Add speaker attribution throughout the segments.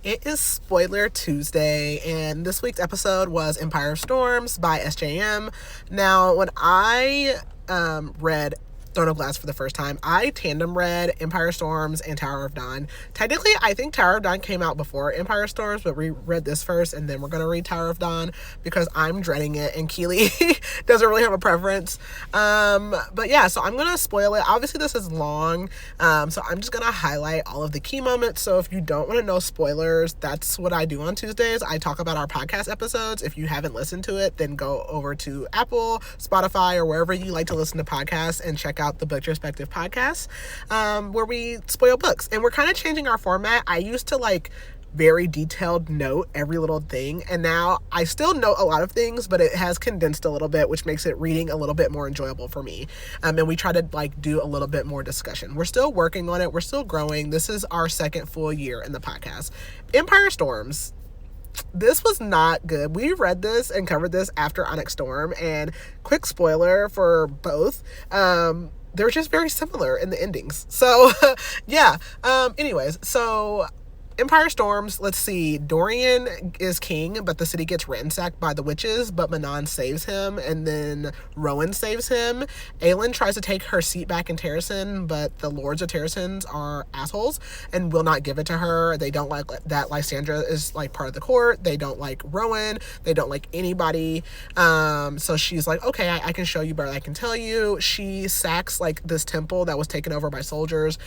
Speaker 1: It is Spoiler Tuesday, and this week's episode was Empire Storms by SJM. Now, when I read Throne of Glass for the first time, I tandem read Empire Storms and Tower of Dawn. Technically, I think Tower of Dawn came out before Empire Storms, but we read this first, and then we're going to read Tower of Dawn because I'm dreading it, and Keely doesn't really have a preference. But yeah, so I'm going to spoil it. Obviously, this is long, so I'm just going to highlight all of the key moments. So if you don't want to know spoilers, that's what I do on Tuesdays. I talk about our podcast episodes. If you haven't listened to it, then go over to Apple, Spotify, or wherever you like to listen to podcasts and check out the Booktrospective podcast, where we spoil books. And we're kind of changing our format. I used to very detailed note every little thing, and now I still note a lot of things, but it has condensed a little bit, which makes it reading a little bit more enjoyable for me. And we try to do a little bit more discussion. We're still working on it. We're still growing. This is our second full year in the podcast. Empire Storms, this was not good. We read this and covered this after Onyx Storm, and quick spoiler for both, they're just very similar in the endings. So yeah. Anyways, so Empire Storms, let's see. Dorian is king, but the city gets ransacked by the witches, but Manon saves him, and then Rowan saves him. Aelin tries to take her seat back in Terrasen, but the lords of Terrasen are assholes and will not give it to her. They don't like that Lysandra is part of the court. They don't like Rowan. They don't like anybody. So she's like, okay, I can show you, but I can tell you. She sacks this temple that was taken over by soldiers.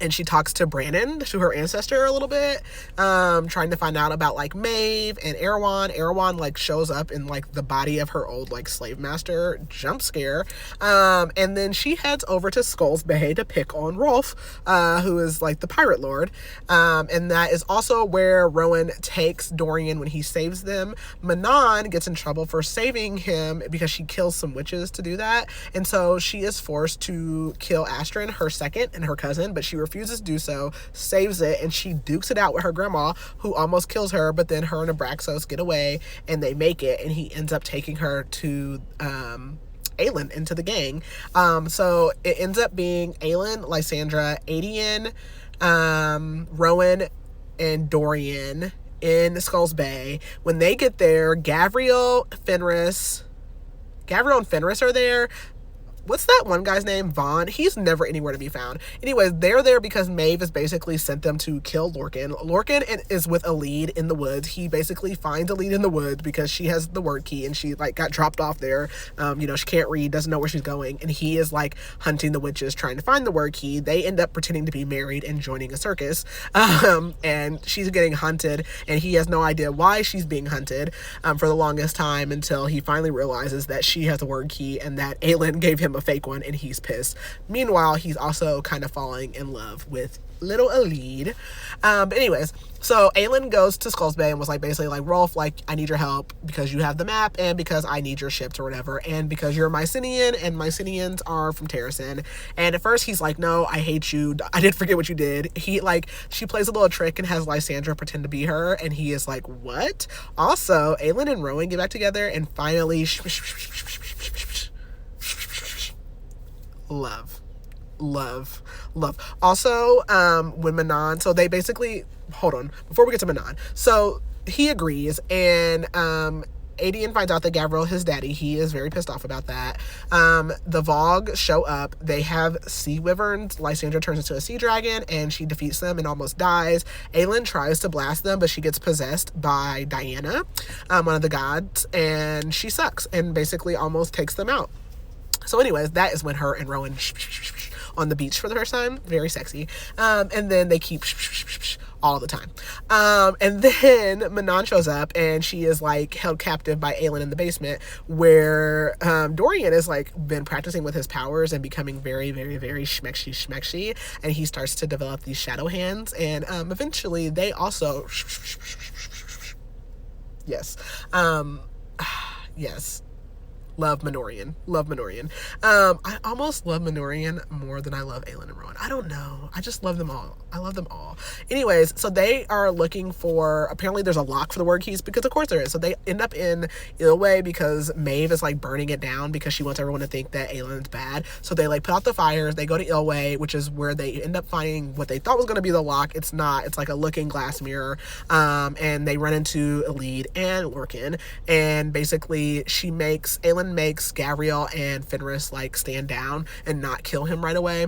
Speaker 1: And she talks to Brannon, to her ancestor, a little bit, trying to find out about Maeve and Erewhon. Erewhon shows up in the body of her old slave master. Jump scare. And then she heads over to Skulls Bay to pick on Rolf, who is the pirate lord. And that is also where Rowan takes Dorian when he saves them. Manon gets in trouble for saving him because she kills some witches to do that. And so she is forced to kill Astrid, her second, and her cousin, but she refuses to do so, saves it, and she dukes it out with her grandma, who almost kills her, but then her and Abraxos get away, and they make it, and he ends up taking her to Aelin, into the gang. So it ends up being Aelin, Lysandra, Aedion, Rowan, and Dorian in Skulls Bay. When they get there, Gavriel and Fenris are there. What's that one guy's name? Vaughn? He's never anywhere to be found. Anyways, they're there because Maeve has basically sent them to kill Lorcan. Lorcan is with Elide in the woods. He basically finds Elide in the woods because she has the word key and she got dropped off there. She can't read, doesn't know where she's going, and he is hunting the witches, trying to find the word key. They end up pretending to be married and joining a circus. And she's getting hunted, and he has no idea why she's being hunted for the longest time, until he finally realizes that she has a word key and that Aelin gave him a fake one, and he's pissed. Meanwhile, he's also kind of falling in love with little Elide. But anyways, so Aelin goes to Skulls Bay and was basically Rolf, I need your help because you have the map, and because I need your ships or whatever, and because you're Mycenian, and Mycenians are from Terrasen. And at first he's no, I hate you, I didn't forget what you did. He she plays a little trick and has Lysandra pretend to be her, and he is what? Also, Aelin and Rowan get back together, and finally love. Also, when Manon, so they basically, hold on, before we get to Manon, so he agrees, and Aedion finds out that Gavriel, his daddy, he is very pissed off about that. The Vogue show up. They have sea wyverns. Lysandra turns into a sea dragon, and she defeats them and almost dies. Aelin tries to blast them, but she gets possessed by Diana, one of the gods, and she sucks and basically almost takes them out. So anyways, that is when her and Rowan on the beach for the first time. Very sexy. And then they keep all the time. And then Manon shows up, and she is held captive by Aelin in the basement, where Dorian has been practicing with his powers and becoming very, very, very schmexy, and he starts to develop these shadow hands, and eventually they also yes. Love Minorian. I almost love Minorian more than I love Aelin and Rowan. I don't know. I just love them all. I love them all. Anyways, so they are looking for, apparently there's a lock for the word keys, because of course there is. So they end up in Illway because Maeve is like burning it down because she wants everyone to think that Aelin's bad. So they like put out the fires. They go to Illway, which is where they end up finding what they thought was going to be the lock. It's not. It's like a looking glass mirror. And they run into Elide and Lorcan. And basically Aelin makes Gavriel and Fenris like stand down and not kill him right away.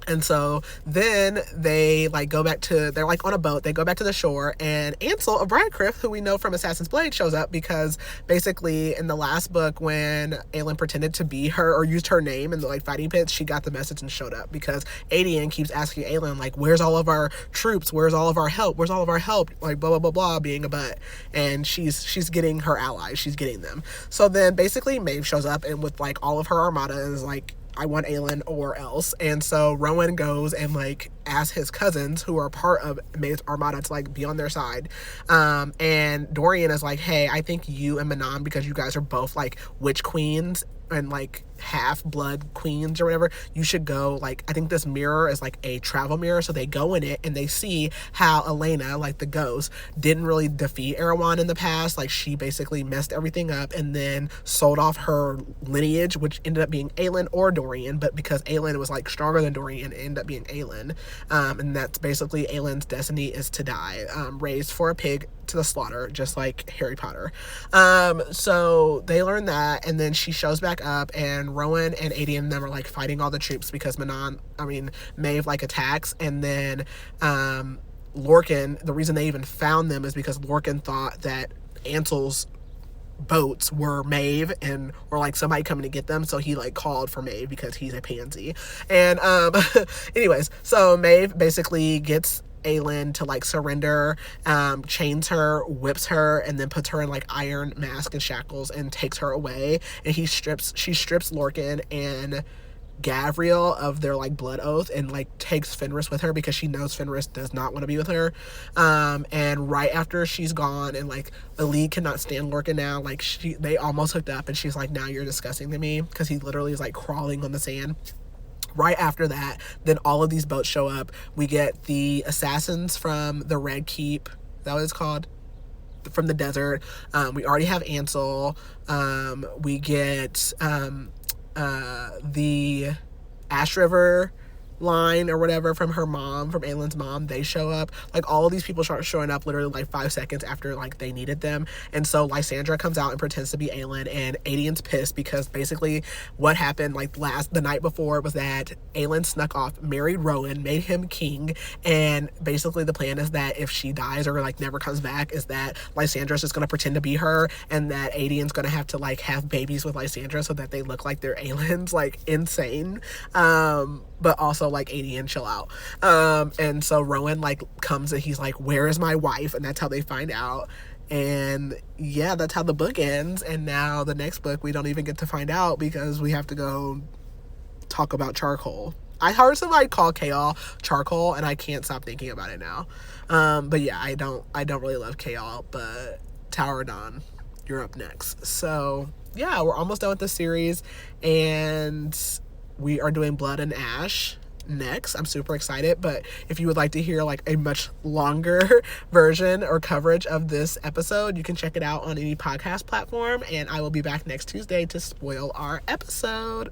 Speaker 1: And so then they like they're like on a boat. They go back to the shore, and Ansel of Briarcliff, who we know from Assassin's Blade, shows up because basically in the last book when Aelin pretended to be her or used her name in the like fighting pits, she got the message and showed up because Aedion keeps asking Aelin like, where's all of our troops? Where's all of our help? Where's all of our help? Like blah, blah, blah, blah, being a butt. And she's getting her allies. She's getting them. So then basically Maeve shows up and with like all of her armada is like, I want Aelin or else. And so Rowan goes and like asks his cousins who are part of Maeve's armada to like be on their side. And Dorian is like, hey, I think you and Manon, because you guys are both like witch queens and like half-blood queens or whatever, you should go, like, I think this mirror is like a travel mirror. So they go in it and they see how Elena, like the ghost, didn't really defeat Erewhon in the past. Like she basically messed everything up and then sold off her lineage, which ended up being Aelin or Dorian, but because Aelin was like stronger than Dorian, it ended up being Aelin. And that's basically Aelin's destiny is to die, raised for a pig to the slaughter, just like Harry Potter. So they learn that, and then she shows back up, and Rowan and Aedion and them are like fighting all the troops because Maeve like attacks, and then Lorcan, the reason they even found them is because Lorcan thought that Ansel's boats were Maeve or like somebody coming to get them, so he like called for Maeve because he's a pansy. And anyways, so Maeve basically gets Aelin to like surrender, chains her, whips her, and then puts her in like iron mask and shackles and takes her away. And she strips Lorcan and Gavriel of their like blood oath and like takes Fenris with her because she knows Fenris does not want to be with her. And right after she's gone and like Elide cannot stand Lorcan now, like they almost hooked up, and she's like, now you're disgusting to me, because he literally is like crawling on the sand. Right after that, then all of these boats show up. We get the assassins from the Red Keep, is that what it's called? From the desert. We already have Ansel. We get the Ash River line or whatever from Aelin's mom. They show up. Like all of these people start showing up literally like 5 seconds after like they needed them. And so Lysandra comes out and pretends to be Aelin, and Aedion's pissed because basically what happened like the night before was that Aelin snuck off, married Rowan, made him king, and basically the plan is that if she dies or like never comes back, is that Lysandra's just gonna pretend to be her, and that Aedion's gonna have to like have babies with Lysandra so that they look like they're Aelin's. Like insane. But also like Aedion, chill out. And so Rowan like comes and he's like, where is my wife? And that's how they find out. And yeah, that's how the book ends. And now the next book we don't even get to find out because we have to go talk about charcoal. I heard somebody call Chaol charcoal, and I can't stop thinking about it now. But yeah, I don't really love Chaol, but Tower of Dawn, you're up next. So yeah, we're almost done with the series, and we are doing Blood and Ash next. I'm super excited, but if you would like to hear like a much longer version or coverage of this episode, you can check it out on any podcast platform, and I will be back next Tuesday to spoil our episode.